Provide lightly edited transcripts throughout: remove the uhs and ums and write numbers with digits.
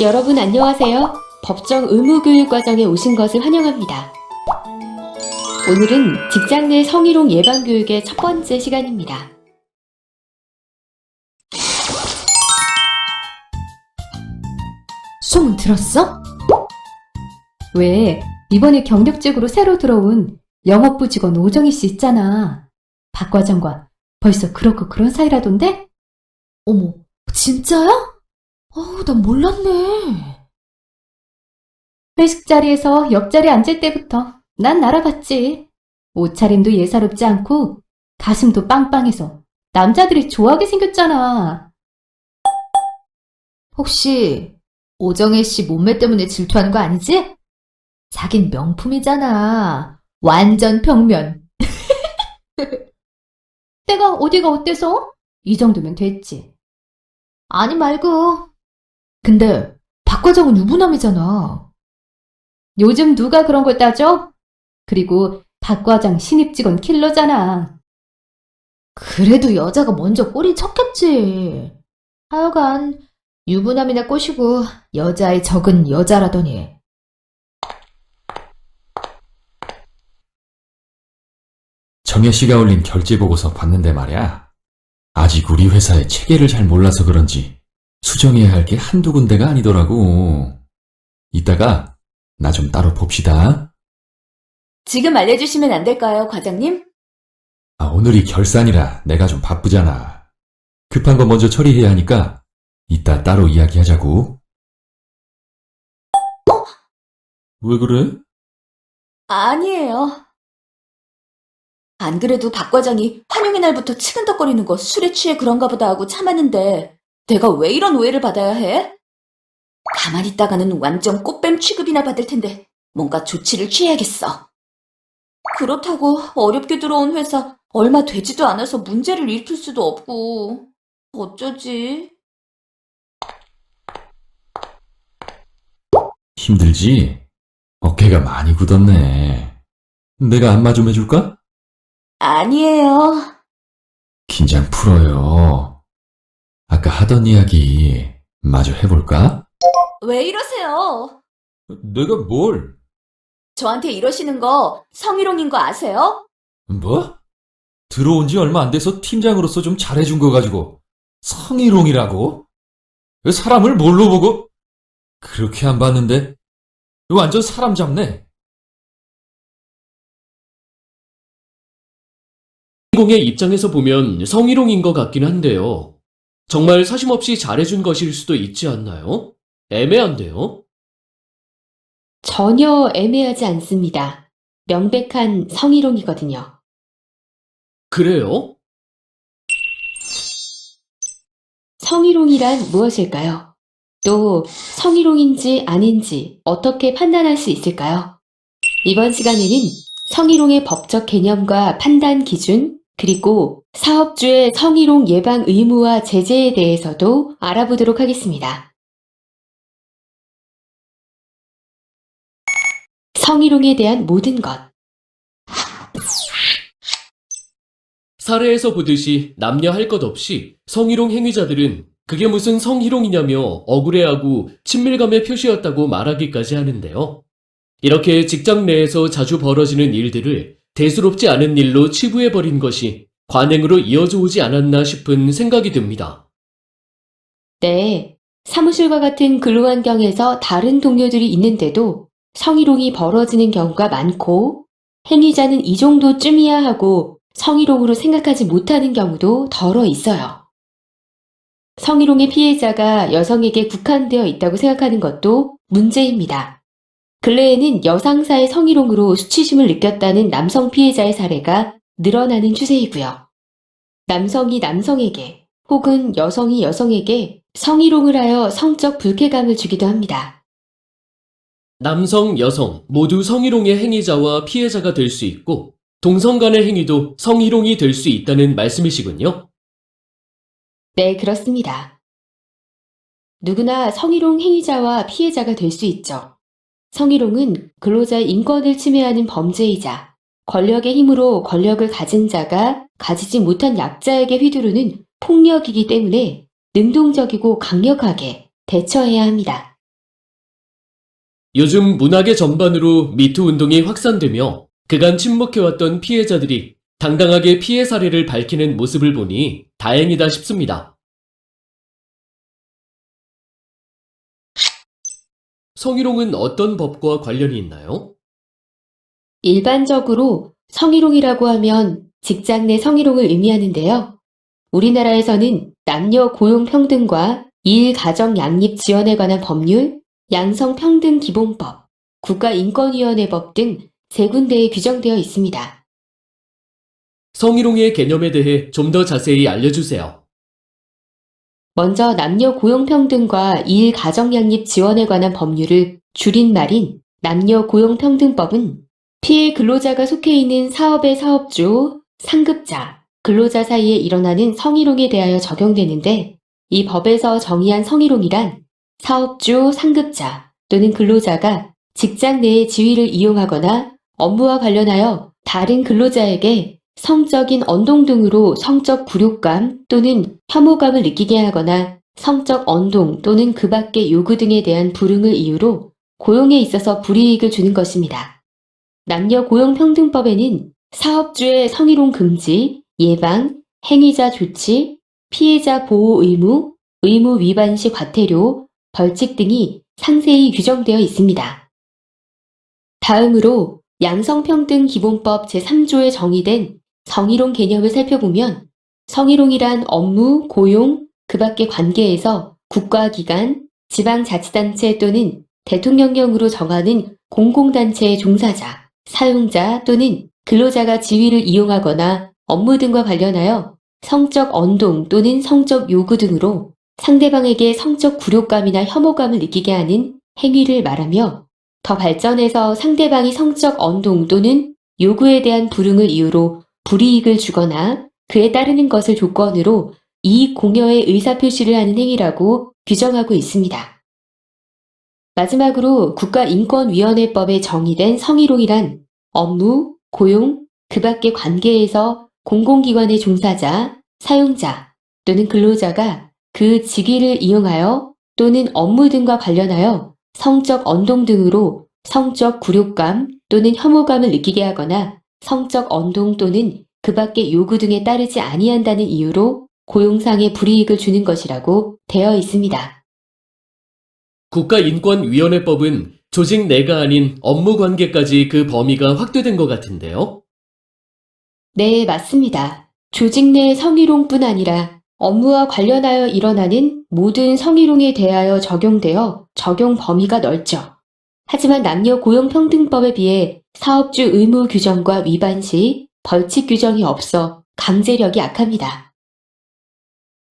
여러분 안녕하세요. 법정 의무교육 과정에 오신 것을 환영합니다. 오늘은 직장 내 성희롱 예방 교육의 첫 번째 시간입니다. 소문 들었어? 왜 이번에 경력직으로 새로 들어온 영업부 직원 오정희 씨 있잖아. 박 과장과 벌써 그렇고 그런 사이라던데? 어머, 진짜야? 난 몰랐네. 회식 자리에서 옆자리에 앉을 때부터 난 알아봤지. 옷차림도 예사롭지 않고 가슴도 빵빵해서 남자들이 좋아하게 생겼잖아. 혹시 오정혜 씨 몸매 때문에 질투하는 거 아니지? 자긴 명품이잖아. 완전 평면. 내가 어디가 어때서? 이 정도면 됐지. 아니 말고. 근데 박 과장은 유부남이잖아. 요즘 누가 그런 걸 따져? 그리고 박 과장 신입 직원 킬러잖아. 그래도 여자가 먼저 꼬리 쳤겠지. 하여간 유부남이나 꼬시고 여자의 적은 여자라더니. 정혜 씨가 올린 결제 보고서 봤는데 말이야. 아직 우리 회사의 체계를 잘 몰라서 그런지 수정해야 할 게 한두 군데가 아니더라고. 이따가 나 좀 따로 봅시다. 지금 알려주시면 안 될까요, 과장님? 오늘이 결산이라 내가 좀 바쁘잖아. 급한 거 먼저 처리해야 하니까 이따 따로 이야기하자고. 왜 그래? 아니에요. 안 그래도 박 과장이 환영의 날부터 치근덕거리는 거 술에 취해 그런가 보다 하고 참았는데 내가 왜 이런 오해를 받아야 해? 가만히 있다가는 완전 꽃뱀 취급이나 받을 텐데 뭔가 조치를 취해야겠어. 그렇다고 어렵게 들어온 회사 얼마 되지도 않아서 문제를 일으킬 수도 없고 어쩌지? 힘들지? 어깨가 많이 굳었네. 내가 안마 좀 해줄까? 아니에요. 긴장 풀어요. 아까 하던 이야기 마저 해볼까? 왜 이러세요? 내가 뭘? 저한테 이러시는 거 성희롱인 거 아세요? 뭐? 들어온 지 얼마 안 돼서 팀장으로서 좀 잘해준 거 가지고 성희롱이라고? 사람을 뭘로 보고? 그렇게 안 봤는데 완전 사람 잡네. 주인공의 입장에서 보면 성희롱인 것 같긴 한데요. 정말 사심없이 잘해준 것일 수도 있지 않나요? 애매한데요? 전혀 애매하지 않습니다. 명백한 성희롱이거든요. 그래요? 성희롱이란 무엇일까요? 또 성희롱인지 아닌지 어떻게 판단할 수 있을까요? 이번 시간에는 성희롱의 법적 개념과 판단 기준, 그리고 사업주의 성희롱 예방 의무와 제재에 대해서도 알아보도록 하겠습니다. 성희롱에 대한 모든 것. 사례에서 보듯이 남녀 할 것 없이 성희롱 행위자들은 그게 무슨 성희롱이냐며 억울해하고 친밀감의 표시였다고 말하기까지 하는데요. 이렇게 직장 내에서 자주 벌어지는 일들을 대수롭지 않은 일로 치부해버린 것이 관행으로 이어져 오지 않았나 싶은 생각이 듭니다. 네, 사무실과 같은 근로환경에서 다른 동료들이 있는데도 성희롱이 벌어지는 경우가 많고 행위자는 이 정도쯤이야 하고 성희롱으로 생각하지 못하는 경우도 덜어 있어요. 성희롱의 피해자가 여성에게 국한되어 있다고 생각하는 것도 문제입니다. 근래에는 여상사의 성희롱으로 수치심을 느꼈다는 남성 피해자의 사례가 늘어나는 추세이고요. 남성이 남성에게 혹은 여성이 여성에게 성희롱을 하여 성적 불쾌감을 주기도 합니다. 남성, 여성 모두 성희롱의 행위자와 피해자가 될 수 있고 동성 간의 행위도 성희롱이 될 수 있다는 말씀이시군요. 네, 그렇습니다. 누구나 성희롱 행위자와 피해자가 될 수 있죠. 성희롱은 근로자의 인권을 침해하는 범죄이자 권력의 힘으로 권력을 가진 자가 가지지 못한 약자에게 휘두르는 폭력이기 때문에 능동적이고 강력하게 대처해야 합니다. 요즘 문화계 전반으로 미투 운동이 확산되며 그간 침묵해왔던 피해자들이 당당하게 피해 사례를 밝히는 모습을 보니 다행이다 싶습니다. 성희롱은 어떤 법과 관련이 있나요? 일반적으로 성희롱이라고 하면 직장 내 성희롱을 의미하는데요. 우리나라에서는 남녀 고용 평등과 일 가정 양립 지원에 관한 법률, 양성평등기본법, 국가인권위원회법 등 세 군데에 규정되어 있습니다. 성희롱의 개념에 대해 좀 더 자세히 알려주세요. 먼저 남녀 고용 평등과 일 가정 양립 지원에 관한 법률을 줄임말인 남녀 고용 평등법은 피해 근로자가 속해 있는 사업의 사업주, 상급자, 근로자 사이에 일어나는 성희롱에 대하여 적용되는데, 이 법에서 정의한 성희롱이란 사업주, 상급자 또는 근로자가 직장 내의 지위를 이용하거나 업무와 관련하여 다른 근로자에게 성적인 언동 등으로 성적 굴욕감 또는 혐오감을 느끼게 하거나 성적 언동 또는 그 밖의 요구 등에 대한 불응을 이유로 고용에 있어서 불이익을 주는 것입니다. 남녀 고용평등법에는 사업주의 성희롱 금지, 예방, 행위자 조치, 피해자 보호 의무, 의무 위반 시 과태료, 벌칙 등이 상세히 규정되어 있습니다. 다음으로 양성평등기본법 제3조에 정의된 성희롱 개념을 살펴보면, 성희롱이란 업무, 고용, 그 밖의 관계에서 국가기관, 지방자치단체 또는 대통령령으로 정하는 공공단체의 종사자, 사용자 또는 근로자가 지위를 이용하거나 업무 등과 관련하여 성적 언동 또는 성적 요구 등으로 상대방에게 성적 굴욕감이나 혐오감을 느끼게 하는 행위를 말하며, 더 발전해서 상대방이 성적 언동 또는 요구에 대한 불응을 이유로 불이익을 주거나 그에 따르는 것을 조건으로 이익 공여의 의사표시를 하는 행위라고 규정하고 있습니다. 마지막으로 국가인권위원회법에 정의된 성희롱이란 업무, 고용, 그 밖의 관계에서 공공기관의 종사자, 사용자 또는 근로자가 그 직위를 이용하여 또는 업무 등과 관련하여 성적 언동 등으로 성적 굴욕감 또는 혐오감을 느끼게 하거나 성적 언동 또는 그 밖의 요구 등에 따르지 아니한다는 이유로 고용상의 불이익을 주는 것이라고 되어 있습니다. 국가인권위원회법은 조직 내가 아닌 업무 관계까지 그 범위가 확대된 것 같은데요. 네, 맞습니다. 조직 내 성희롱뿐 아니라 업무와 관련하여 일어나는 모든 성희롱에 대하여 적용되어 적용 범위가 넓죠. 하지만 남녀 고용평등법에 비해 사업주 의무 규정과 위반 시 벌칙 규정이 없어 강제력이 약합니다.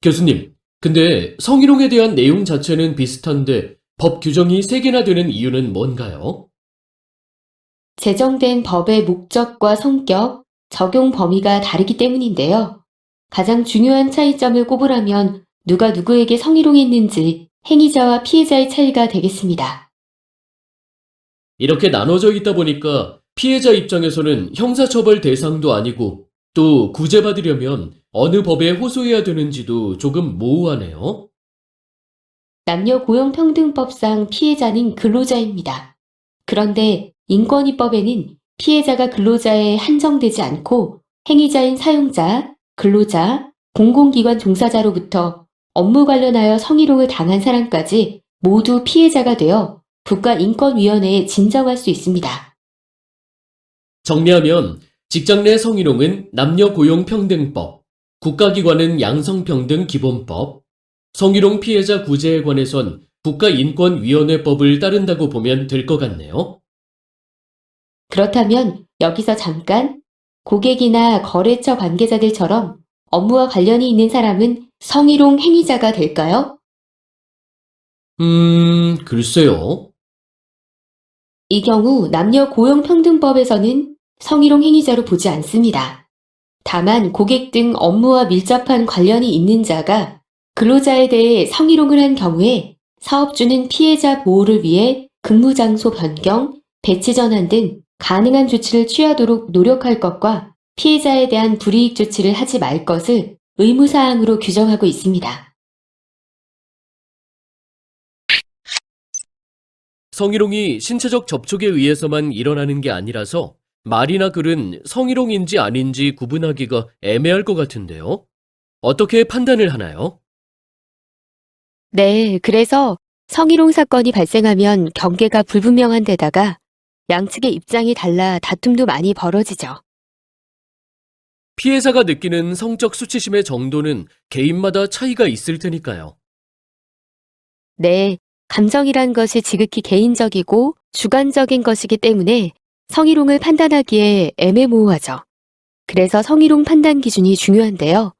교수님, 근데 성희롱에 대한 내용 자체는 비슷한데 법 규정이 3개나 되는 이유는 뭔가요? 제정된 법의 목적과 성격, 적용 범위가 다르기 때문인데요. 가장 중요한 차이점을 꼽으라면 누가 누구에게 성희롱했는지 행위자와 피해자의 차이가 되겠습니다. 이렇게 나눠져 있다 보니까 피해자 입장에서는 형사처벌 대상도 아니고 또 구제받으려면 어느 법에 호소해야 되는지도 조금 모호하네요. 남녀 고용평등법상 피해자는 근로자입니다. 그런데 인권위법에는 피해자가 근로자에 한정되지 않고 행위자인 사용자, 근로자, 공공기관 종사자로부터 업무 관련하여 성희롱을 당한 사람까지 모두 피해자가 되어 국가인권위원회에 진정할 수 있습니다. 정리하면 직장 내 성희롱은 남녀고용평등법, 국가기관은 양성평등기본법, 성희롱 피해자 구제에 관해선 국가인권위원회법을 따른다고 보면 될 것 같네요. 그렇다면 여기서 잠깐 고객이나 거래처 관계자들처럼 업무와 관련이 있는 사람은 성희롱 행위자가 될까요? 글쎄요. 이 경우 남녀 고용평등법에서는 성희롱 행위자로 보지 않습니다. 다만 고객 등 업무와 밀접한 관련이 있는 자가 근로자에 대해 성희롱을 한 경우에 사업주는 피해자 보호를 위해 근무 장소 변경, 배치 전환 등 가능한 조치를 취하도록 노력할 것과 피해자에 대한 불이익 조치를 하지 말 것을 의무사항으로 규정하고 있습니다. 성희롱이 신체적 접촉에 의해서만 일어나는 게 아니라서 말이나 글은 성희롱인지 아닌지 구분하기가 애매할 것 같은데요. 어떻게 판단을 하나요? 네, 그래서 성희롱 사건이 발생하면 경계가 불분명한 데다가 양측의 입장이 달라 다툼도 많이 벌어지죠. 피해자가 느끼는 성적 수치심의 정도는 개인마다 차이가 있을 테니까요. 네, 감정이란 것이 지극히 개인적이고 주관적인 것이기 때문에 성희롱을 판단하기에 애매모호하죠. 그래서 성희롱 판단 기준이 중요한데요.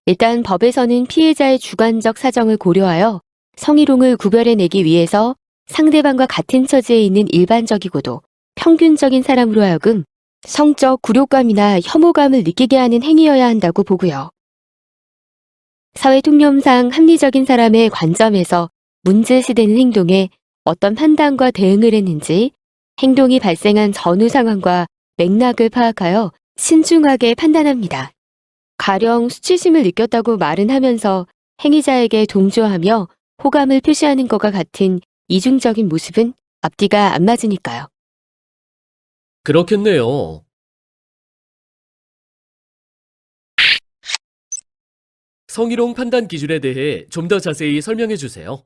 일단 법에서는 피해자의 주관적 사정을 고려하여 성희롱을 구별해내기 위해서 상대방과 같은 처지에 있는 일반적이고도 평균적인 사람으로 하여금 성적 굴욕감이나 혐오감을 느끼게 하는 행위여야 한다고 보고요. 사회 통념상 합리적인 사람의 관점에서 문제시되는 행동에 어떤 판단과 대응을 했는지 행동이 발생한 전후 상황과 맥락을 파악하여 신중하게 판단합니다. 가령 수치심을 느꼈다고 말은 하면서 행위자에게 동조하며 호감을 표시하는 것과 같은 이중적인 모습은 앞뒤가 안 맞으니까요. 그렇겠네요. 성희롱 판단 기준에 대해 좀 더 자세히 설명해 주세요.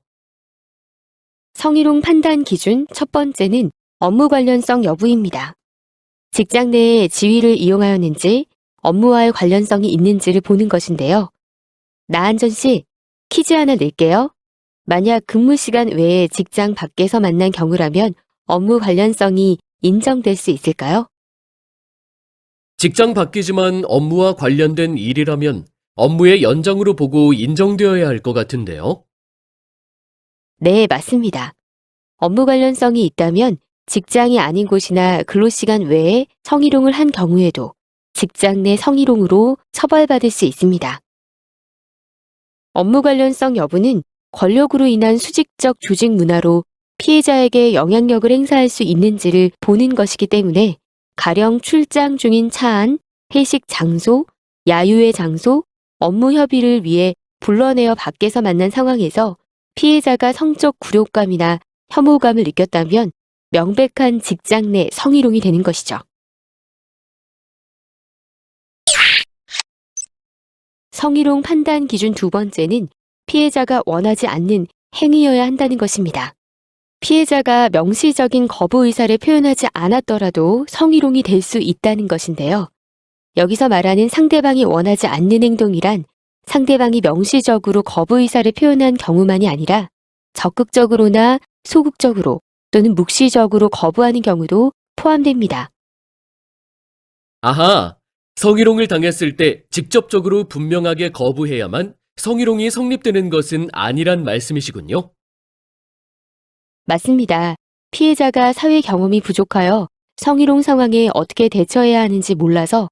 성희롱 판단 기준 첫 번째는 업무 관련성 여부입니다. 직장 내에 지위를 이용하였는지 업무와의 관련성이 있는지를 보는 것인데요. 나한전 씨, 퀴즈 하나 낼게요. 만약 근무 시간 외에 직장 밖에서 만난 경우라면 업무 관련성이 인정될 수 있을까요? 직장 바뀌지만 업무와 관련된 일이라면 업무의 연장으로 보고 인정되어야 할 것 같은데요. 네, 맞습니다. 업무 관련성이 있다면 직장이 아닌 곳이나 근로시간 외에 성희롱을 한 경우에도 직장 내 성희롱으로 처벌받을 수 있습니다. 업무 관련성 여부는 권력으로 인한 수직적 조직 문화로 피해자에게 영향력을 행사할 수 있는지를 보는 것이기 때문에 가령 출장 중인 차 안, 회식 장소, 야유의 장소, 업무 협의를 위해 불러내어 밖에서 만난 상황에서 피해자가 성적 굴욕감이나 혐오감을 느꼈다면 명백한 직장 내 성희롱이 되는 것이죠. 성희롱 판단 기준 두 번째는 피해자가 원하지 않는 행위여야 한다는 것입니다. 피해자가 명시적인 거부 의사를 표현하지 않았더라도 성희롱이 될 수 있다는 것인데요. 여기서 말하는 상대방이 원하지 않는 행동이란 상대방이 명시적으로 거부 의사를 표현한 경우만이 아니라 적극적으로나 소극적으로 또는 묵시적으로 거부하는 경우도 포함됩니다. 아하, 성희롱을 당했을 때 직접적으로 분명하게 거부해야만 성희롱이 성립되는 것은 아니란 말씀이시군요. 맞습니다. 피해자가 사회 경험이 부족하여 성희롱 상황에 어떻게 대처해야 하는지 몰라서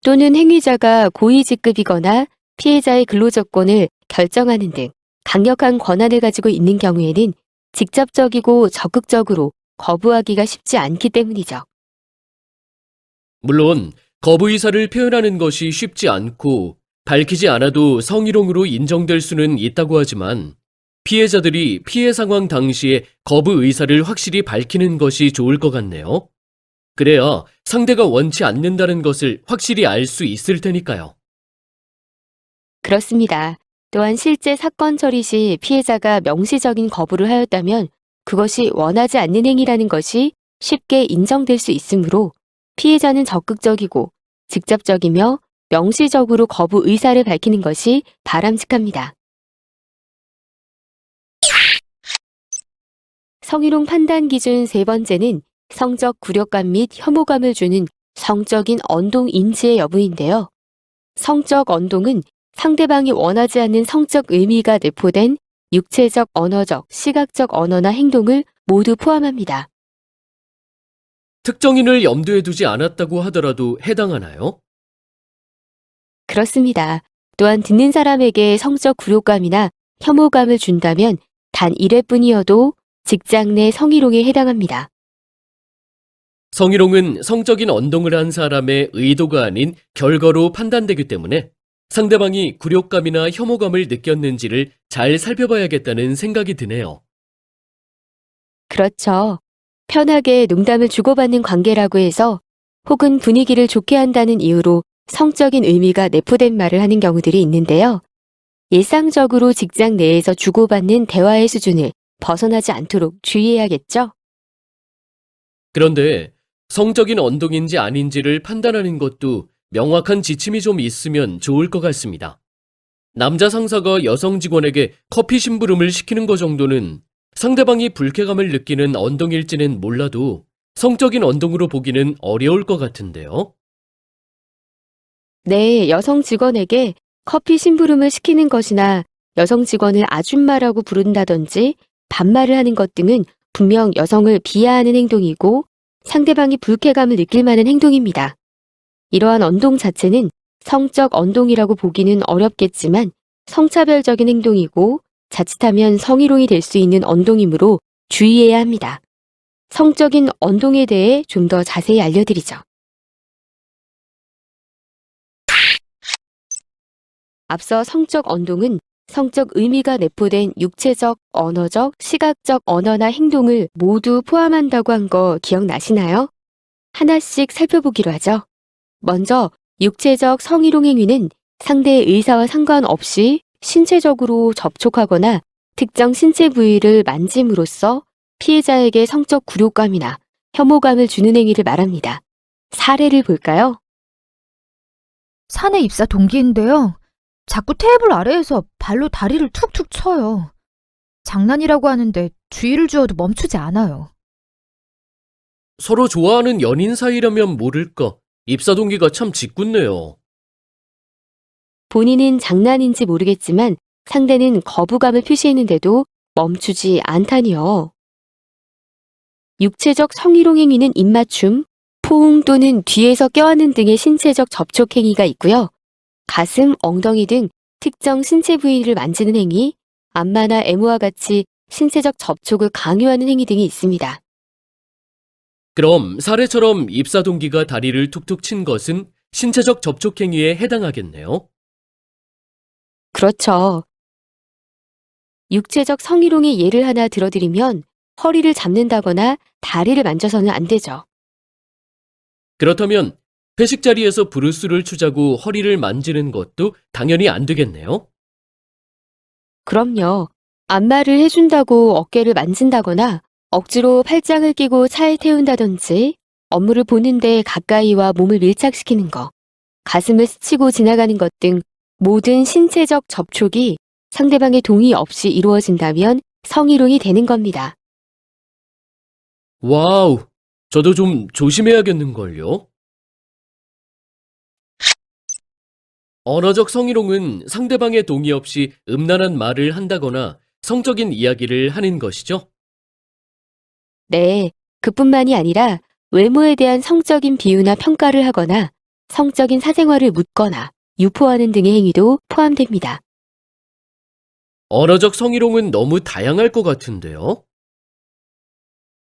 또는 행위자가 고위직급이거나 피해자의 근로조건을 결정하는 등 강력한 권한을 가지고 있는 경우에는 직접적이고 적극적으로 거부하기가 쉽지 않기 때문이죠. 물론 거부 의사를 표현하는 것이 쉽지 않고 밝히지 않아도 성희롱으로 인정될 수는 있다고 하지만 피해자들이 피해 상황 당시에 거부 의사를 확실히 밝히는 것이 좋을 것 같네요. 그래야 상대가 원치 않는다는 것을 확실히 알 수 있을 테니까요. 그렇습니다. 또한 실제 사건 처리 시 피해자가 명시적인 거부를 하였다면 그것이 원하지 않는 행위라는 것이 쉽게 인정될 수 있으므로 피해자는 적극적이고 직접적이며 명시적으로 거부 의사를 밝히는 것이 바람직합니다. 성희롱 판단 기준 세 번째는 성적 굴욕감 및 혐오감을 주는 성적인 언동 인지의 여부인데요. 성적 언동은 상대방이 원하지 않는 성적 의미가 내포된 육체적, 언어적, 시각적 언어나 행동을 모두 포함합니다. 특정인을 염두에 두지 않았다고 하더라도 해당하나요? 그렇습니다. 또한 듣는 사람에게 성적 굴욕감이나 혐오감을 준다면 단 1회뿐이어도 직장 내 성희롱에 해당합니다. 성희롱은 성적인 언동을 한 사람의 의도가 아닌 결과로 판단되기 때문에 상대방이 굴욕감이나 혐오감을 느꼈는지를 잘 살펴봐야겠다는 생각이 드네요. 그렇죠. 편하게 농담을 주고받는 관계라고 해서 혹은 분위기를 좋게 한다는 이유로 성적인 의미가 내포된 말을 하는 경우들이 있는데요. 일상적으로 직장 내에서 주고받는 대화의 수준을 벗어나지 않도록 주의해야겠죠? 그런데 성적인 언동인지 아닌지를 판단하는 것도 명확한 지침이 좀 있으면 좋을 것 같습니다. 남자 상사가 여성 직원에게 커피 심부름을 시키는 것 정도는 상대방이 불쾌감을 느끼는 언동일지는 몰라도 성적인 언동으로 보기는 어려울 것 같은데요. 네, 여성 직원에게 커피 심부름을 시키는 것이나 여성 직원을 아줌마라고 부른다든지 반말을 하는 것 등은 분명 여성을 비하하는 행동이고 상대방이 불쾌감을 느낄 만한 행동입니다. 이러한 언동 자체는 성적 언동이라고 보기는 어렵겠지만 성차별적인 행동이고 자칫하면 성희롱이 될 수 있는 언동이므로 주의해야 합니다. 성적인 언동에 대해 좀 더 자세히 알려드리죠. 앞서 성적 언동은 성적 의미가 내포된 육체적, 언어적, 시각적 언어나 행동을 모두 포함한다고 한 거 기억나시나요? 하나씩 살펴보기로 하죠. 먼저 육체적 성희롱 행위는 상대의 의사와 상관없이 신체적으로 접촉하거나 특정 신체 부위를 만짐으로써 피해자에게 성적 굴욕감이나 혐오감을 주는 행위를 말합니다. 사례를 볼까요? 사내 입사 동기인데요. 자꾸 테이블 아래에서 발로 다리를 툭툭 쳐요. 장난이라고 하는데 주의를 주어도 멈추지 않아요. 서로 좋아하는 연인 사이라면 모를까 입사 동기가 참 짓궂네요. 본인은 장난인지 모르겠지만 상대는 거부감을 표시했는데도 멈추지 않다니요. 육체적 성희롱 행위는 입맞춤, 포옹 또는 뒤에서 껴안는 등의 신체적 접촉 행위가 있고요. 가슴, 엉덩이 등 특정 신체 부위를 만지는 행위, 안마나 애무와 같이 신체적 접촉을 강요하는 행위 등이 있습니다. 그럼 사례처럼 입사 동기가 다리를 툭툭 친 것은 신체적 접촉 행위에 해당하겠네요. 그렇죠. 육체적 성희롱의 예를 하나 들어드리면 허리를 잡는다거나 다리를 만져서는 안 되죠. 그렇다면 회식 자리에서 브루스를 추자고 허리를 만지는 것도 당연히 안 되겠네요. 그럼요. 안마를 해준다고 어깨를 만진다거나 억지로 팔짱을 끼고 차에 태운다든지 업무를 보는데 가까이와 몸을 밀착시키는 것, 가슴을 스치고 지나가는 것 등 모든 신체적 접촉이 상대방의 동의 없이 이루어진다면 성희롱이 되는 겁니다. 와우, 저도 좀 조심해야겠는걸요. 언어적 성희롱은 상대방의 동의 없이 음란한 말을 한다거나 성적인 이야기를 하는 것이죠. 네, 그뿐만이 아니라 외모에 대한 성적인 비유나 평가를 하거나 성적인 사생활을 묻거나 유포하는 등의 행위도 포함됩니다. 언어적 성희롱은 너무 다양할 것 같은데요.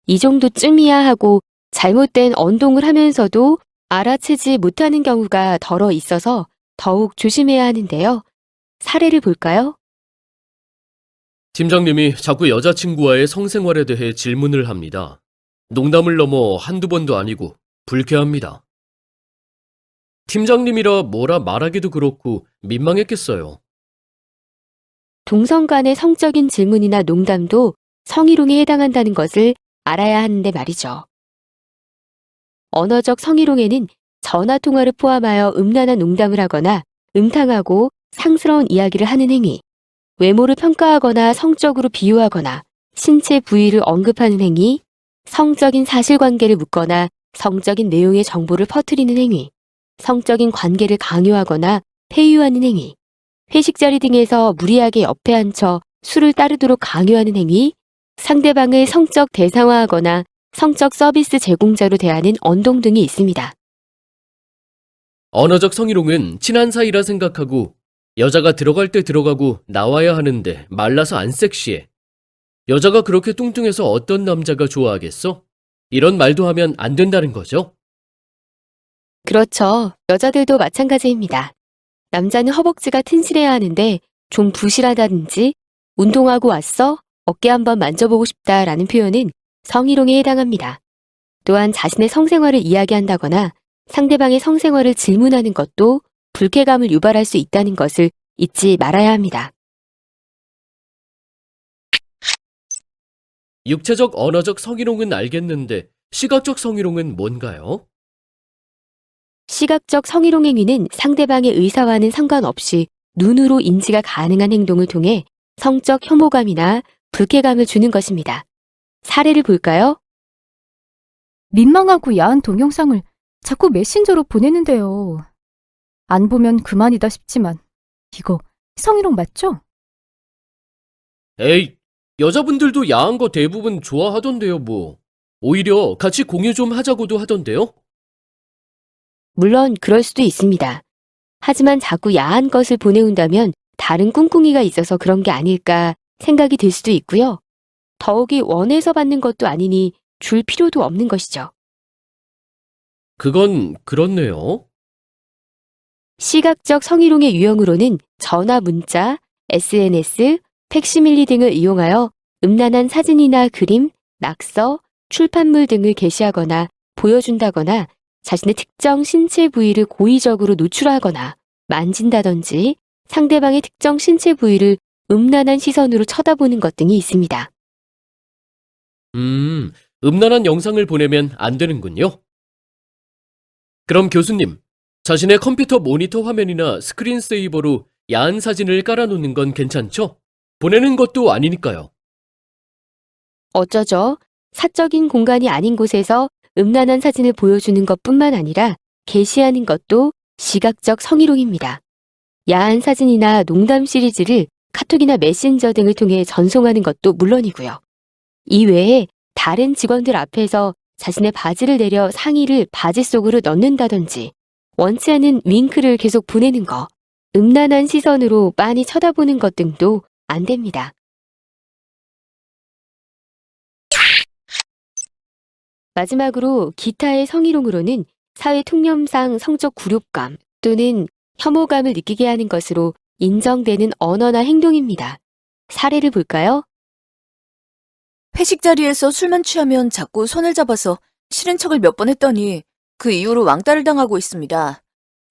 이 정도쯤이야 하고 잘못된 언동을 하면서도 알아채지 못하는 경우가 덜어 있어서 더욱 조심해야 하는데요. 사례를 볼까요? 팀장님이 자꾸 여자친구와의 성생활에 대해 질문을 합니다. 농담을 넘어 한두 번도 아니고 불쾌합니다. 팀장님이라 뭐라 말하기도 그렇고 민망했겠어요. 동성 간의 성적인 질문이나 농담도 성희롱에 해당한다는 것을 알아야 하는데 말이죠. 언어적 성희롱에는 전화통화를 포함하여 음란한 농담을 하거나 음탕하고 상스러운 이야기를 하는 행위, 외모를 평가하거나 성적으로 비유하거나 신체 부위를 언급하는 행위, 성적인 사실관계를 묻거나 성적인 내용의 정보를 퍼뜨리는 행위, 성적인 관계를 강요하거나 폐유하는 행위, 회식 자리 등에서 무리하게 옆에 앉혀 술을 따르도록 강요하는 행위, 상대방을 성적 대상화하거나 성적 서비스 제공자로 대하는 언동 등이 있습니다. 언어적 성희롱은 친한 사이라 생각하고 여자가 들어갈 때 들어가고 나와야 하는데 말라서 안 섹시해. 여자가 그렇게 뚱뚱해서 어떤 남자가 좋아하겠어? 이런 말도 하면 안 된다는 거죠. 그렇죠. 여자들도 마찬가지입니다. 남자는 허벅지가 튼실해야 하는데 좀 부실하다든지 운동하고 왔어? 어깨 한번 만져보고 싶다라는 표현은 성희롱에 해당합니다. 또한 자신의 성생활을 이야기한다거나 상대방의 성생활을 질문하는 것도 불쾌감을 유발할 수 있다는 것을 잊지 말아야 합니다. 육체적 언어적 성희롱은 알겠는데 시각적 성희롱은 뭔가요? 시각적 성희롱 행위는 상대방의 의사와는 상관없이 눈으로 인지가 가능한 행동을 통해 성적 혐오감이나 불쾌감을 주는 것입니다. 사례를 볼까요? 민망하고 야한 동영상을 자꾸 메신저로 보내는데요. 안 보면 그만이다 싶지만 이거 성희롱 맞죠? 에이, 여자분들도 야한 거 대부분 좋아하던데요, 뭐. 오히려 같이 공유 좀 하자고도 하던데요? 물론 그럴 수도 있습니다. 하지만 자꾸 야한 것을 보내온다면 다른 꿍꿍이가 있어서 그런 게 아닐까 생각이 들 수도 있고요. 더욱이 원해서 받는 것도 아니니 줄 필요도 없는 것이죠. 그건 그렇네요. 시각적 성희롱의 유형으로는 전화 문자, SNS, 팩시밀리 등을 이용하여 음란한 사진이나 그림, 낙서, 출판물 등을 게시하거나 보여준다거나 자신의 특정 신체 부위를 고의적으로 노출하거나 만진다든지 상대방의 특정 신체 부위를 음란한 시선으로 쳐다보는 것 등이 있습니다. 음란한 영상을 보내면 안 되는군요. 그럼 교수님, 자신의 컴퓨터 모니터 화면이나 스크린세이버로 야한 사진을 깔아놓는 건 괜찮죠? 보내는 것도 아니니까요. 어쩌죠? 사적인 공간이 아닌 곳에서 음란한 사진을 보여주는 것뿐만 아니라 게시하는 것도 시각적 성희롱입니다. 야한 사진이나 농담 시리즈를 카톡이나 메신저 등을 통해 전송하는 것도 물론이고요. 이외에 다른 직원들 앞에서 자신의 바지를 내려 상의를 바지 속으로 넣는다든지 원치 않은 윙크를 계속 보내는 거, 음란한 시선으로 빤히 쳐다보는 것 등도 안 됩니다. 마지막으로 기타의 성희롱으로는 사회 통념상 성적 굴욕감 또는 혐오감을 느끼게 하는 것으로 인정되는 언어나 행동입니다. 사례를 볼까요? 회식 자리에서 술만 취하면 자꾸 손을 잡아서 싫은 척을 몇 번 했더니 그 이후로 왕따를 당하고 있습니다.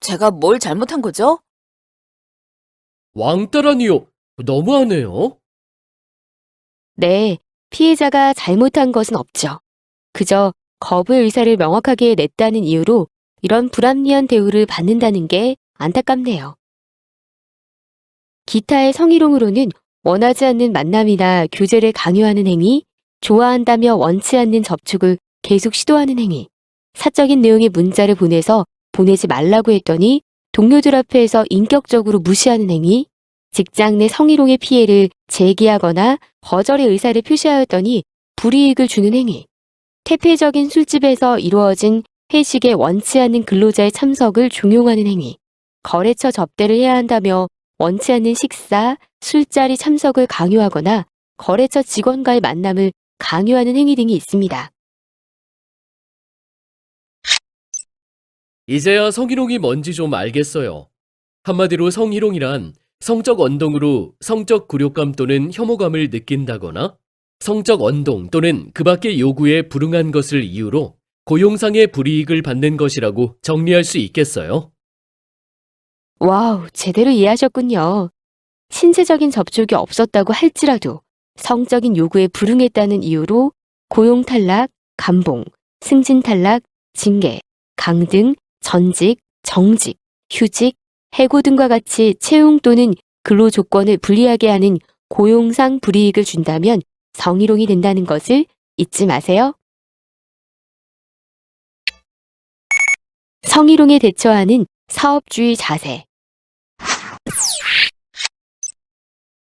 제가 뭘 잘못한 거죠? 왕따라니요. 너무하네요. 네, 피해자가 잘못한 것은 없죠. 그저 거부의 의사를 명확하게 냈다는 이유로 이런 불합리한 대우를 받는다는 게 안타깝네요. 기타의 성희롱으로는 원하지 않는 만남이나 교제를 강요하는 행위, 좋아한다며 원치 않는 접촉을 계속 시도하는 행위, 사적인 내용의 문자를 보내서 보내지 말라고 했더니 동료들 앞에서 인격적으로 무시하는 행위, 직장 내 성희롱의 피해를 제기하거나 거절의 의사를 표시하였더니 불이익을 주는 행위, 태폐적인 술집에서 이루어진 회식에 원치 않는 근로자의 참석을 종용하는 행위, 거래처 접대를 해야 한다며 원치 않는 식사, 술자리 참석을 강요하거나 거래처 직원과의 만남을 강요하는 행위 등이 있습니다. 이제야 성희롱이 뭔지 좀 알겠어요. 한마디로 성희롱이란 성적 언동으로 성적 굴욕감 또는 혐오감을 느낀다거나 성적 언동 또는 그 밖의 요구에 불응한 것을 이유로 고용상의 불이익을 받는 것이라고 정리할 수 있겠어요. 와우, 제대로 이해하셨군요. 신체적인 접촉이 없었다고 할지라도 성적인 요구에 불응했다는 이유로 고용 탈락, 감봉, 승진 탈락, 징계, 강등, 전직, 정직, 휴직, 해고 등과 같이 채용 또는 근로 조건을 불리하게 하는 고용상 불이익을 준다면 성희롱이 된다는 것을 잊지 마세요. 성희롱에 대처하는 사업주의 자세.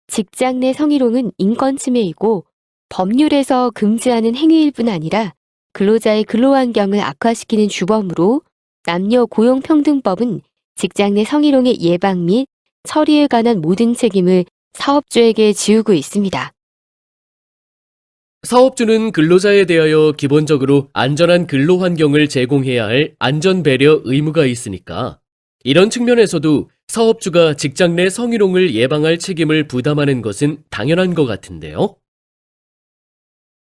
직장 내 성희롱은 인권 침해이고 법률에서 금지하는 행위일 뿐 아니라 근로자의 근로환경을 악화시키는 주범으로 남녀 고용평등법은 직장 내 성희롱의 예방 및 처리에 관한 모든 책임을 사업주에게 지우고 있습니다. 사업주는 근로자에 대하여 기본적으로 안전한 근로 환경을 제공해야 할 안전 배려 의무가 있으니까 이런 측면에서도 사업주가 직장 내 성희롱을 예방할 책임을 부담하는 것은 당연한 것 같은데요.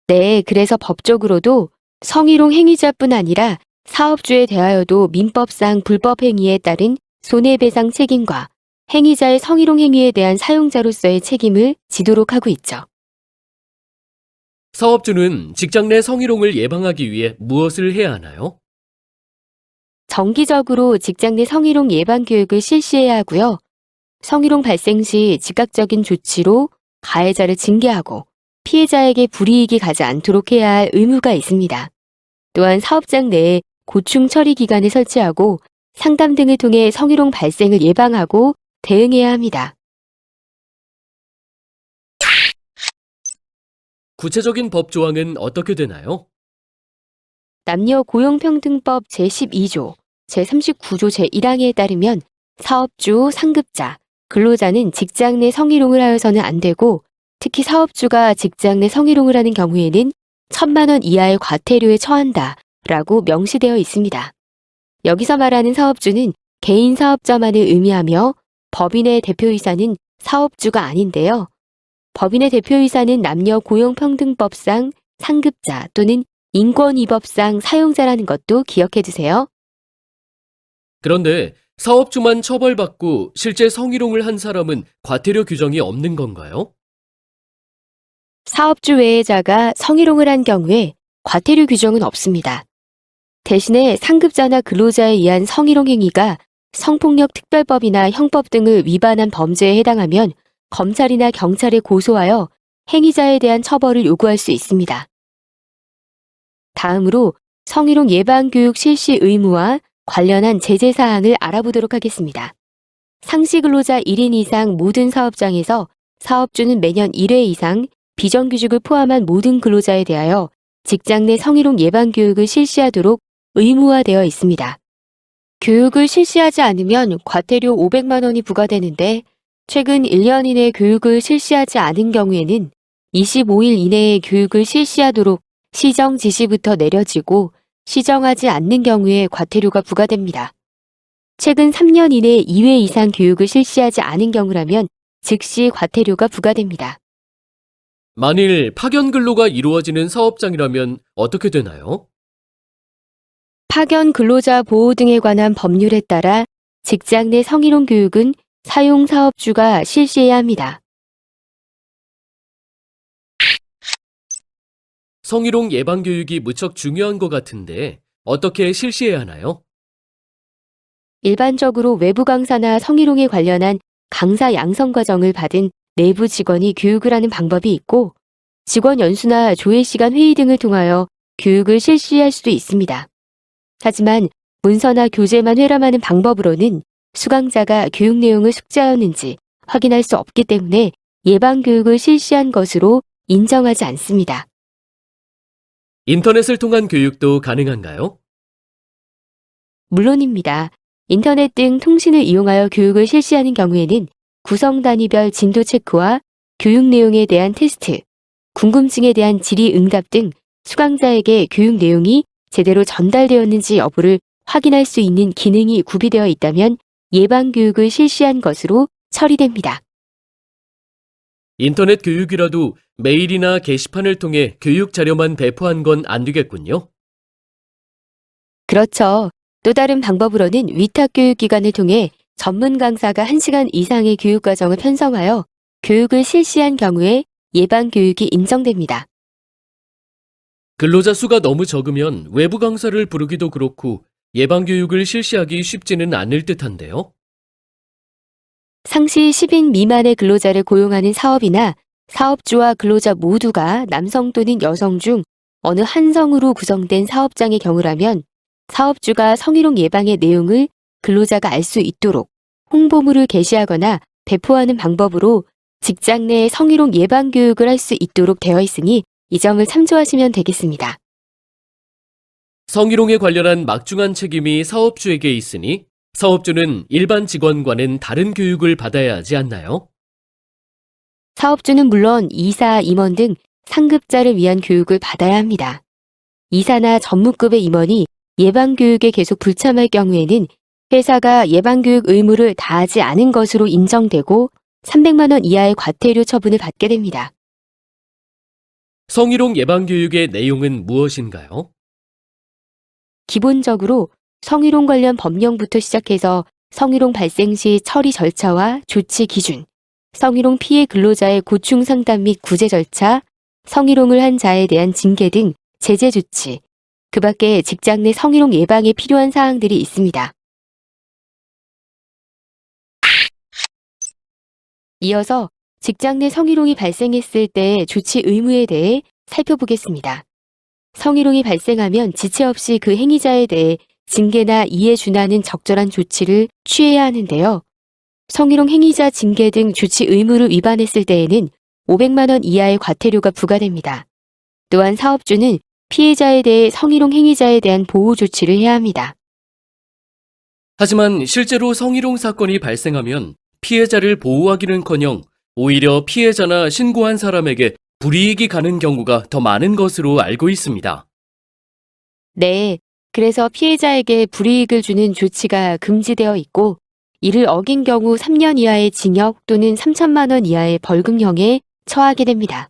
네, 그래서 법적으로도 성희롱 행위자뿐 아니라 사업주에 대하여도 민법상 불법 행위에 따른 손해배상 책임과 행위자의 성희롱 행위에 대한 사용자로서의 책임을 지도록 하고 있죠. 사업주는 직장 내 성희롱을 예방하기 위해 무엇을 해야 하나요? 정기적으로 직장 내 성희롱 예방 교육을 실시해야 하고요. 성희롱 발생 시 즉각적인 조치로 가해자를 징계하고 피해자에게 불이익이 가지 않도록 해야 할 의무가 있습니다. 또한 사업장 내에 고충 처리 기관을 설치하고 상담 등을 통해 성희롱 발생을 예방하고 대응해야 합니다. 구체적인 법 조항은 어떻게 되나요? 남녀 고용평등법 제12조, 제39조 제1항에 따르면 사업주, 상급자, 근로자는 직장 내 성희롱을 하여서는 안 되고 특히 사업주가 직장 내 성희롱을 하는 경우에는 1,000만 원 이하의 과태료에 처한다 라고 명시되어 있습니다. 여기서 말하는 사업주는 개인 사업자만을 의미하며 법인의 대표이사는 사업주가 아닌데요. 법인의 대표이사는 남녀 고용평등법상 상급자 또는 인권위법상 사용자라는 것도 기억해 두세요. 그런데 사업주만 처벌받고 실제 성희롱을 한 사람은 과태료 규정이 없는 건가요? 사업주 외의자가 성희롱을 한 경우에 과태료 규정은 없습니다. 대신에 상급자나 근로자에 의한 성희롱 행위가 성폭력특별법이나 형법 등을 위반한 범죄에 해당하면 검찰이나 경찰에 고소하여 행위자에 대한 처벌을 요구할 수 있습니다. 다음으로 성희롱 예방교육 실시 의무와 관련한 제재 사항을 알아보도록 하겠습니다. 상시 근로자 1인 이상 모든 사업장에서 사업주는 매년 1회 이상 비정규직을 포함한 모든 근로자에 대하여 직장 내 성희롱 예방교육을 실시하도록 의무화되어 있습니다. 교육을 실시하지 않으면 과태료 500만 원이 부과되는데 최근 1년 이내 교육을 실시하지 않은 경우에는 25일 이내에 교육을 실시하도록 시정 지시부터 내려지고 시정하지 않는 경우에 과태료가 부과됩니다. 최근 3년 이내에 2회 이상 교육을 실시하지 않은 경우라면 즉시 과태료가 부과됩니다. 만일 파견 근로가 이루어지는 사업장이라면 어떻게 되나요? 파견 근로자 보호 등에 관한 법률에 따라 직장 내 성희롱 교육은 사용 사업주가 실시해야 합니다. 성희롱 예방 교육이 무척 중요한 것 같은데 어떻게 실시해야 하나요? 일반적으로 외부 강사나 성희롱에 관련한 강사 양성 과정을 받은 내부 직원이 교육을 하는 방법이 있고 직원 연수나 조회 시간 회의 등을 통하여 교육을 실시할 수도 있습니다. 하지만 문서나 교재만 회람하는 방법으로는 수강자가 교육 내용을 숙지하였는지 확인할 수 없기 때문에 예방 교육을 실시한 것으로 인정하지 않습니다. 인터넷을 통한 교육도 가능한가요? 물론입니다. 인터넷 등 통신을 이용하여 교육을 실시하는 경우에는 구성 단위별 진도 체크와 교육 내용에 대한 테스트, 궁금증에 대한 질의 응답 등 수강자에게 교육 내용이 제대로 전달되었는지 여부를 확인할 수 있는 기능이 구비되어 있다면 예방 교육을 실시한 것으로 처리됩니다. 인터넷 교육이라도 메일이나 게시판을 통해 교육 자료만 배포한 건 안 되겠군요. 그렇죠. 또 다른 방법으로는 위탁교육기관을 통해 전문 강사가 1시간 이상의 교육과정을 편성하여 교육을 실시한 경우에 예방교육이 인정됩니다. 근로자 수가 너무 적으면 외부 강사를 부르기도 그렇고 예방 교육을 실시하기 쉽지는 않을 듯한데요. 상시 10인 미만의 근로자를 고용하는 사업이나 사업주와 근로자 모두가 남성 또는 여성 중 어느 한 성으로 구성된 사업장의 경우라면 사업주가 성희롱 예방의 내용을 근로자가 알 수 있도록 홍보물을 게시하거나 배포하는 방법으로 직장 내 성희롱 예방 교육을 할 수 있도록 되어 있으니 이 점을 참조하시면 되겠습니다. 성희롱에 관련한 막중한 책임이 사업주에게 있으니 사업주는 일반 직원과는 다른 교육을 받아야 하지 않나요? 사업주는 물론 이사, 임원 등 상급자를 위한 교육을 받아야 합니다. 이사나 전무급의 임원이 예방교육에 계속 불참할 경우에는 회사가 예방교육 의무를 다하지 않은 것으로 인정되고 300만 원 이하의 과태료 처분을 받게 됩니다. 성희롱 예방교육의 내용은 무엇인가요? 기본적으로 성희롱 관련 법령부터 시작해서 성희롱 발생 시 처리 절차와 조치 기준, 성희롱 피해 근로자의 고충 상담 및 구제 절차, 성희롱을 한 자에 대한 징계 등 제재 조치, 그 밖에 직장 내 성희롱 예방에 필요한 사항들이 있습니다. 이어서 직장 내 성희롱이 발생했을 때 조치 의무에 대해 살펴보겠습니다. 성희롱이 발생하면 지체 없이 그 행위자에 대해 징계나 이에 준하는 적절한 조치를 취해야 하는데요. 성희롱 행위자 징계 등 조치 의무를 위반했을 때에는 500만 원 이하의 과태료가 부과됩니다. 또한 사업주는 피해자에 대해 성희롱 행위자에 대한 보호 조치를 해야 합니다. 하지만 실제로 성희롱 사건이 발생하면 피해자를 보호하기는커녕 오히려 피해자나 신고한 사람에게 불이익이 가는 경우가 더 많은 것으로 알고 있습니다. 네, 그래서 피해자에게 불이익을 주는 조치가 금지되어 있고 이를 어긴 경우 3년 이하의 징역 또는 3천만 원 이하의 벌금형에 처하게 됩니다.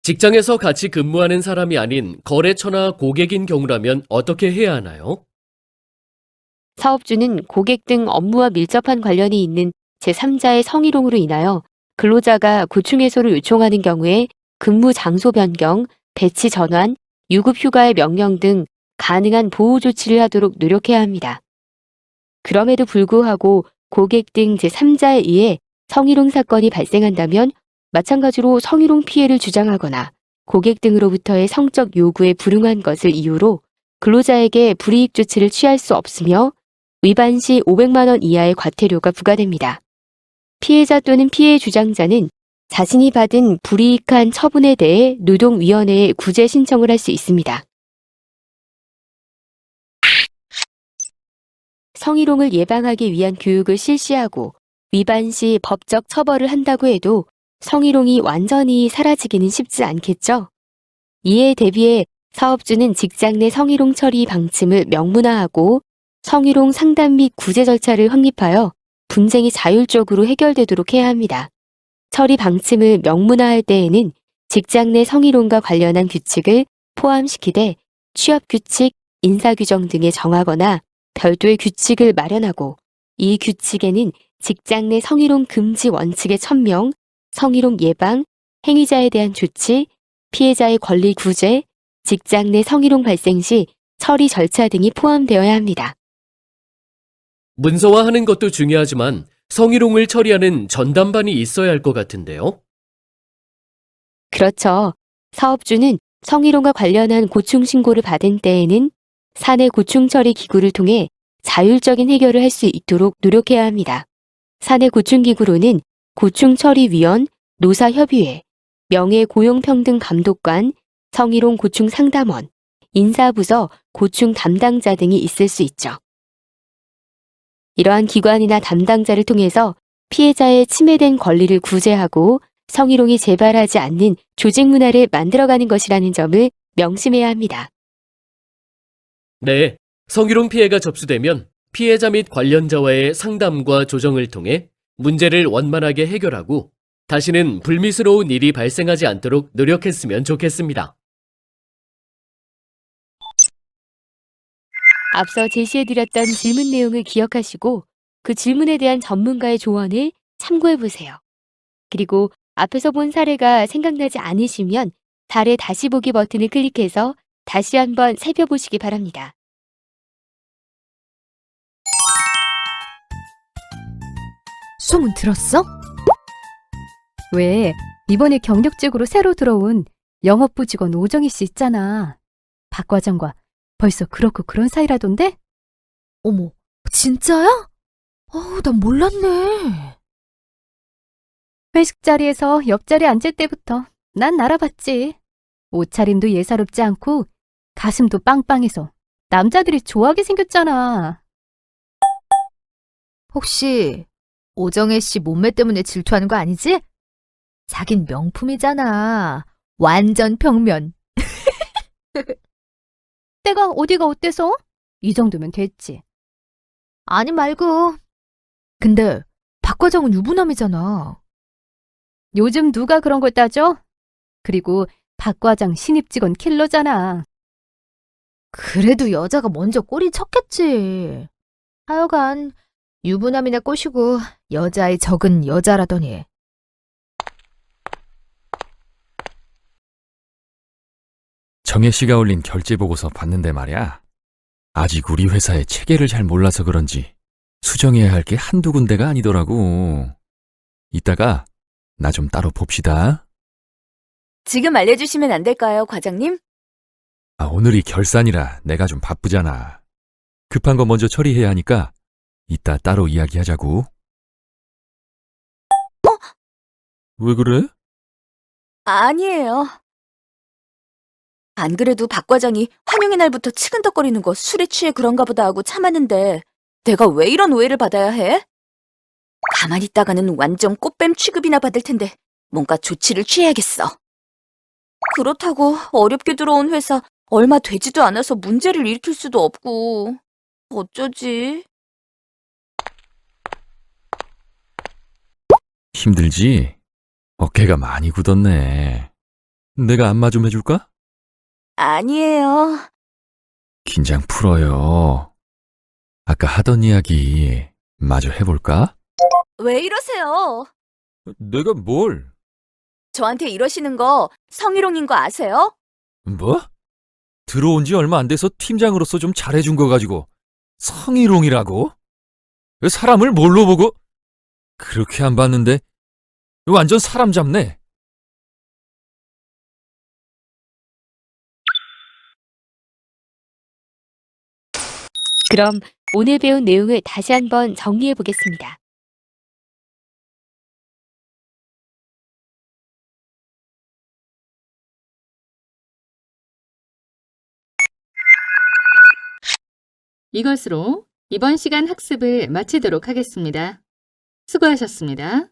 직장에서 같이 근무하는 사람이 아닌 거래처나 고객인 경우라면 어떻게 해야 하나요? 사업주는 고객 등 업무와 밀접한 관련이 있는 제3자의 성희롱으로 인하여 근로자가 고충 해소를 요청하는 경우에 근무 장소 변경, 배치 전환, 유급 휴가의 명령 등 가능한 보호 조치를 하도록 노력해야 합니다. 그럼에도 불구하고 고객 등 제3자에 의해 성희롱 사건이 발생한다면 마찬가지로 성희롱 피해를 주장하거나 고객 등으로부터의 성적 요구에 불응한 것을 이유로 근로자에게 불이익 조치를 취할 수 없으며 위반 시 500만 원 이하의 과태료가 부과됩니다. 피해자 또는 피해 주장자는 자신이 받은 불이익한 처분에 대해 노동위원회에 구제 신청을 할 수 있습니다. 성희롱을 예방하기 위한 교육을 실시하고 위반 시 법적 처벌을 한다고 해도 성희롱이 완전히 사라지기는 쉽지 않겠죠? 이에 대비해 사업주는 직장 내 성희롱 처리 방침을 명문화하고 성희롱 상담 및 구제 절차를 확립하여 분쟁이 자율적으로 해결되도록 해야 합니다. 처리 방침을 명문화할 때에는 직장 내 성희롱과 관련한 규칙을 포함시키되 취업 규칙, 인사 규정 등에 정하거나 별도의 규칙을 마련하고 이 규칙에는 직장 내 성희롱 금지 원칙의 천명, 성희롱 예방, 행위자에 대한 조치, 피해자의 권리 구제, 직장 내 성희롱 발생 시 처리 절차 등이 포함되어야 합니다. 문서화하는 것도 중요하지만 성희롱을 처리하는 전담반이 있어야 할 것 같은데요. 그렇죠. 사업주는 성희롱과 관련한 고충 신고를 받은 때에는 사내 고충 처리 기구를 통해 자율적인 해결을 할 수 있도록 노력해야 합니다. 사내 고충 기구로는 고충처리위원, 노사협의회, 명예고용평등감독관, 성희롱 고충 상담원, 인사부서 고충 담당자 등이 있을 수 있죠. 이러한 기관이나 담당자를 통해서 피해자의 침해된 권리를 구제하고 성희롱이 재발하지 않는 조직 문화를 만들어가는 것이라는 점을 명심해야 합니다. 네, 성희롱 피해가 접수되면 피해자 및 관련자와의 상담과 조정을 통해 문제를 원만하게 해결하고 다시는 불미스러운 일이 발생하지 않도록 노력했으면 좋겠습니다. 앞서 제시해드렸던 질문 내용을 기억하시고 그 질문에 대한 전문가의 조언을 참고해보세요. 그리고 앞에서 본 사례가 생각나지 않으시면 사례 다시 보기 버튼을 클릭해서 다시 한번 살펴보시기 바랍니다. 소문 들었어? 왜 이번에 경력직으로 새로 들어온 영업부 직원 오정희 씨 있잖아. 박 과장과 벌써 그렇고 그런 사이라던데? 어머, 진짜야? 난 몰랐네. 회식 자리에서 옆자리에 앉을 때부터 난 알아봤지. 옷차림도 예사롭지 않고 가슴도 빵빵해서 남자들이 좋아하게 생겼잖아. 혹시 오정혜 씨 몸매 때문에 질투하는 거 아니지? 자긴 명품이잖아. 완전 평면. 내가 어디가 어때서? 이 정도면 됐지. 아니 말고. 근데 박 과장은 유부남이잖아. 요즘 누가 그런 걸 따져? 그리고 박 과장 신입 직원 킬러잖아. 그래도 여자가 먼저 꼬리 쳤겠지. 하여간 유부남이나 꼬시고 여자의 적은 여자라더니. 정혜 씨가 올린 결제 보고서 봤는데 말이야. 아직 우리 회사의 체계를 잘 몰라서 그런지 수정해야 할 게 한두 군데가 아니더라고. 이따가 나 좀 따로 봅시다. 지금 알려주시면 안 될까요, 과장님? 오늘이 결산이라 내가 좀 바쁘잖아. 급한 거 먼저 처리해야 하니까 이따 따로 이야기하자고. 왜 그래? 아니에요. 안 그래도 박 과장이 환영의 날부터 치근덕거리는 거 술에 취해 그런가 보다 하고 참았는데 내가 왜 이런 오해를 받아야 해? 가만히 있다가는 완전 꽃뱀 취급이나 받을 텐데 뭔가 조치를 취해야겠어. 그렇다고 어렵게 들어온 회사 얼마 되지도 않아서 문제를 일으킬 수도 없고 어쩌지? 힘들지? 어깨가 많이 굳었네. 내가 안마 좀 해줄까? 아니에요. 긴장 풀어요. 아까 하던 이야기 마저 해볼까? 왜 이러세요? 내가 뭘? 저한테 이러시는 거 성희롱인 거 아세요? 뭐? 들어온 지 얼마 안 돼서 팀장으로서 좀 잘해준 거 가지고 성희롱이라고? 사람을 뭘로 보고? 그렇게 안 봤는데 완전 사람 잡네. 그럼 오늘 배운 내용을 다시 한번 정리해 보겠습니다. 이것으로 이번 시간 학습을 마치도록 하겠습니다. 수고하셨습니다.